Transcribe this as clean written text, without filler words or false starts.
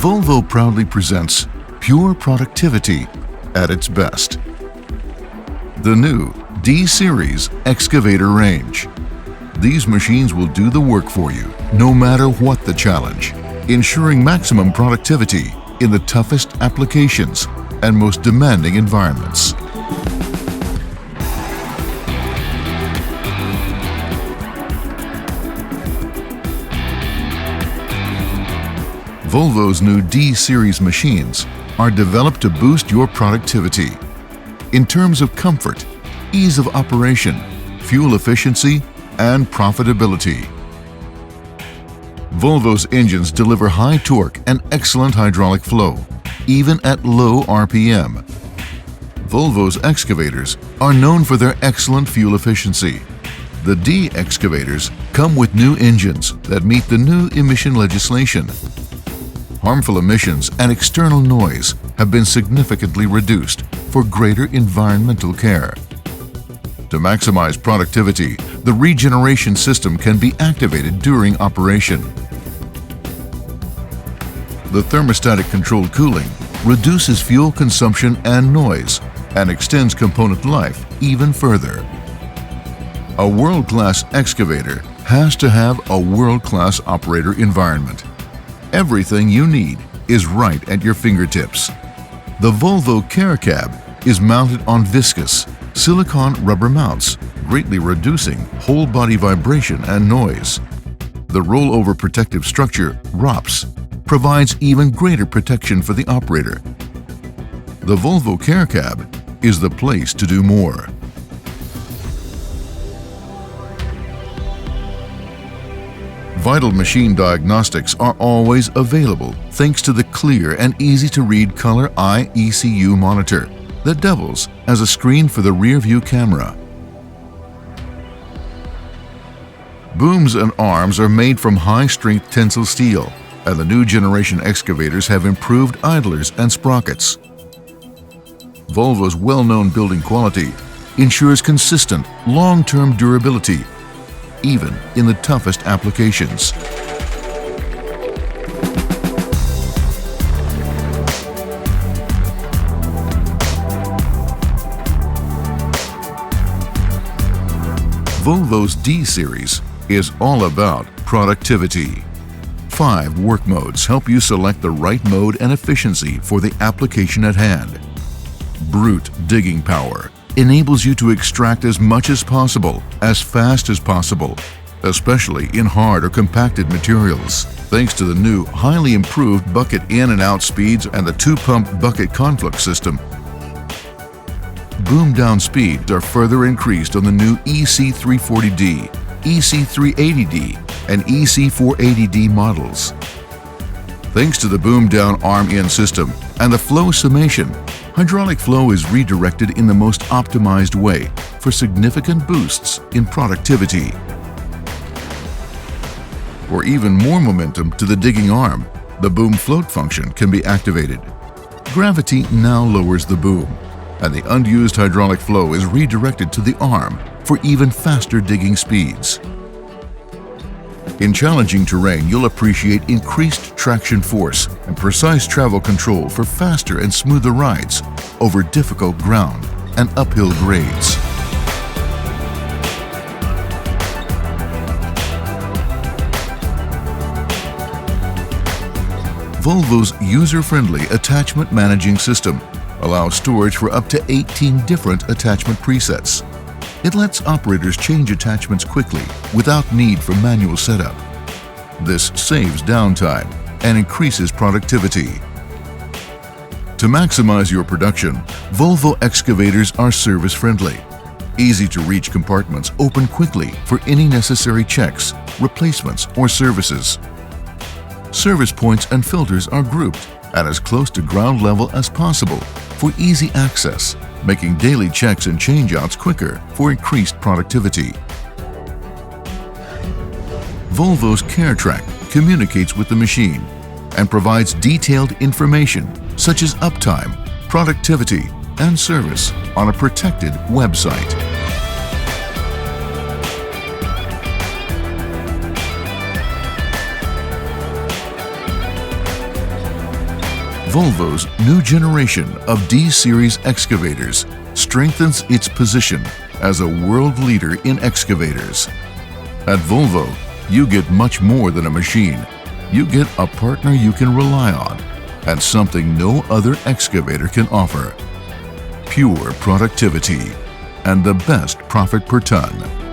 Volvo proudly presents pure productivity at its best. The new D-Series excavator range. These machines will do the work for you, no matter what the challenge, ensuring maximum productivity in the toughest applications and most demanding environments. Volvo's new D-Series machines are developed to boost your productivity in terms of comfort, ease of operation, fuel efficiency, and profitability. Volvo's engines deliver high torque and excellent hydraulic flow, even at low RPM. Volvo's excavators are known for their excellent fuel efficiency. The D excavators come with new engines that meet the new emission legislation. Harmful emissions and external noise have been significantly reduced for greater environmental care. To maximize productivity, the regeneration system can be activated during operation. The thermostatic controlled cooling reduces fuel consumption and noise and extends component life even further. A world-class excavator has to have a world-class operator environment. Everything you need is right at your fingertips. The Volvo Care Cab is mounted on viscous silicone rubber mounts, greatly reducing whole body vibration and noise. The rollover protective structure, ROPS, provides even greater protection for the operator. The Volvo Care Cab is the place to do more. Vital machine diagnostics are always available thanks to the clear and easy-to-read color eye ECU monitor that doubles as a screen for the rear-view camera. Booms and arms are made from high-strength tensile steel, and the new generation excavators have improved idlers and sprockets. Volvo's well-known building quality ensures consistent, long-term durability even in the toughest applications. Volvo's D-Series is all about productivity. 5 work modes help you select the right mode and efficiency for the application at hand. Brute digging power enables you to extract as much as possible, as fast as possible, especially in hard or compacted materials. Thanks to the new, highly improved bucket in and out speeds and the 2-pump bucket conflict system, boom down speeds are further increased on the new EC340D, EC380D, and EC480D models. Thanks to the boom down arm in system and the flow summation, hydraulic flow is redirected in the most optimized way for significant boosts in productivity. For even more momentum to the digging arm, the boom float function can be activated. Gravity now lowers the boom, and the unused hydraulic flow is redirected to the arm for even faster digging speeds. In challenging terrain, you'll appreciate increased traction force and precise travel control for faster and smoother rides over difficult ground and uphill grades. Volvo's user-friendly attachment managing system allows storage for up to 18 different attachment presets. It lets operators change attachments quickly without need for manual setup. This saves downtime and increases productivity. To maximize your production, Volvo excavators are service-friendly. Easy-to-reach compartments open quickly for any necessary checks, replacements, or services. Service points and filters are grouped at as close to ground level as possible for easy access, making daily checks and changeouts quicker for increased productivity. Volvo's CareTrack communicates with the machine and provides detailed information such as uptime, productivity, and service on a protected website. Volvo's new generation of D-Series excavators strengthens its position as a world leader in excavators. At Volvo, you get much more than a machine. You get a partner you can rely on and something no other excavator can offer. Pure productivity and the best profit per ton.